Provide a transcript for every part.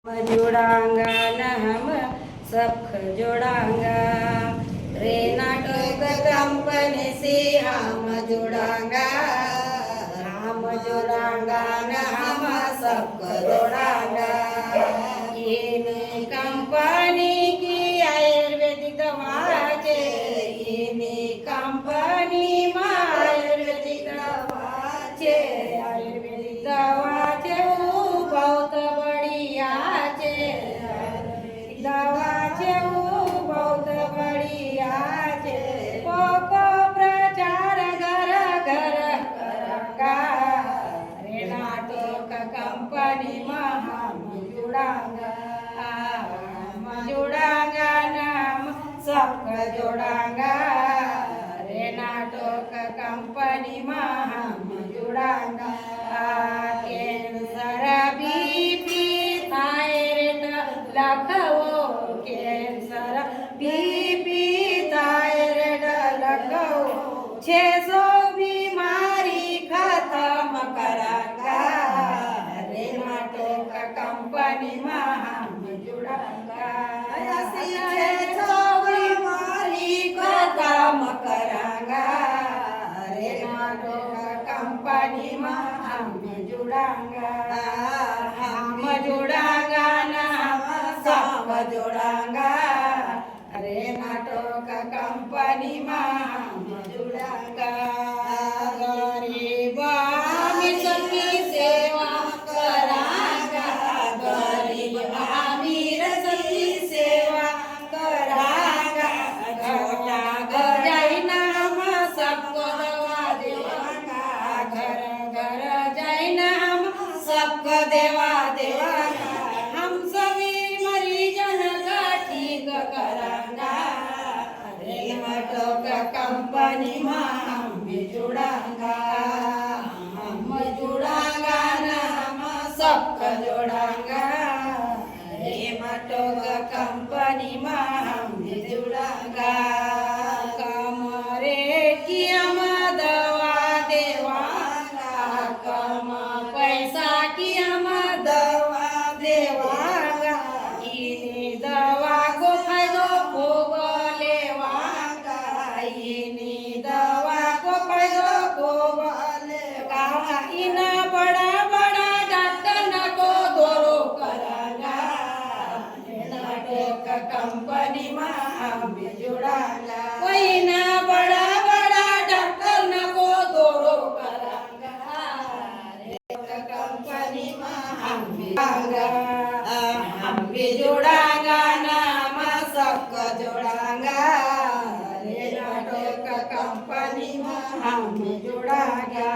जुड़ांगा न हम सब जुड़ांगा रे नाटक कंपनी से हम जुड़ांगा न हम सब जुड़ांगा ये कंपनी की आयुर्वेदिक दवा चे ये कंपनी में आयुर्वेदिक दवा चे आयुर्वेदिक दवा चे बहुत बढ़िया दवा छे बहुत बढ़िया छे कोको प्रचार घर घर करेगा रे नाटक कंपनी में हम जुड़ांगा नाम सबका जोड़ांगा रे नाटक कंपनी में हम जुड़ांगा कैंसर बीपी थायराइड लखो कैंसर बीपी थायराइड लखो 600 बीमारी खत्म करांगा रे नाटक कंपनी में हम जुड़ांगा 600 बीमारी खत्म करांगा रे नाटक कंपनी में हम जुड़ांगा नाम सब जुड़ांगा रे नाटक कंपनी में हम जुड़ांगा गरीब अमीर की सेवा करांगा गरीब अमीर की सेवा करांगा छोटा घर जाई नाम सबको दवा देवांगा घर घर जाई नाम सबको देवा देवांगा हम सभी मरीजन का ठीक करांगा रे नाटक कंपनी में हम जुड़ांगा नाम सबका जोड़ांगा रे नाटक कंपनी में हम जुड़ांगा कमरे की हम दवा देवांगा कम पैसा की हम दवा देवांगा इन्हीं दवा को फायदो खूब लेवांगा इन्हीं दवा को फायदो खूब लेवांगा इन बड़ा बड़ा डॉक्टर न को दोरो करांगा नाटक कंपनी में हम जुड़ांगा कोई ना बड़ा बड़ा डॉक्टर न को दोरो करांगा कंपनी में हम भी जोड़ांगा नाम सबका जोड़ांगा रे नाटक कंपनी में हम जोड़ांगा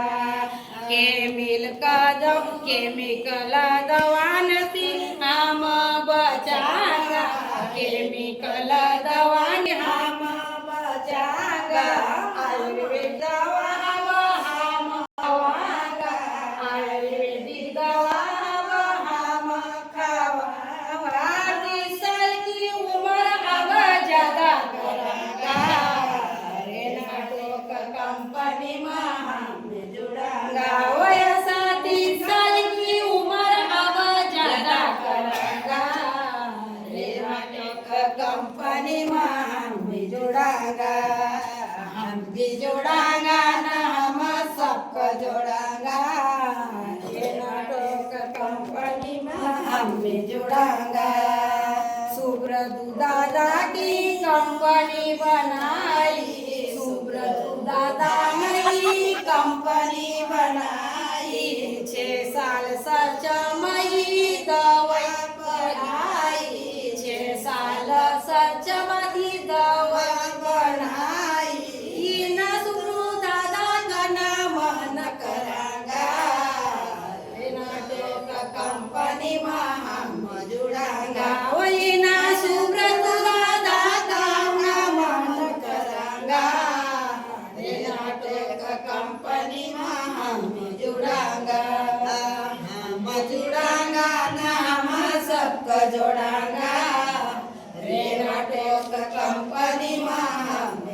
केमिकल दवा नती हम बचांगा केमिकल दवा हम बचांगा आयुर्वेद दवा हम खावांगा आयुर्वेदिक दवा हम खावांगा 30 साल की उम्र अब ज्यादा करांगा रे नाटक कंपनी में हम जुड़ांगा वैसा 30 साल की उम्र अब ज्यादा करांगा रे नाटक कंपनी में हम जुड़ांगा हम भी जुड़ांगा ना हम सबको जोड़ांगा रे नाटक कंपनी में हम भी जुड़ांगा सुब्रत दादा की कंपनी बनाई सुब्रत दादा नई कंपनी बनाई 6 साल सचमई दवाई बनाई 6 साल सचमई दवाई बनाई इन सुब्रत दादा का नाम न करांगा रे नाटक कंपनी में हम जुड़ांगा वही ना सुब्रत दादा का नाम न करांगा रे नाटक कंपनी में हम जुड़ांगा नाम सबका जोड़ांगा रे नाटक कंपनी में हम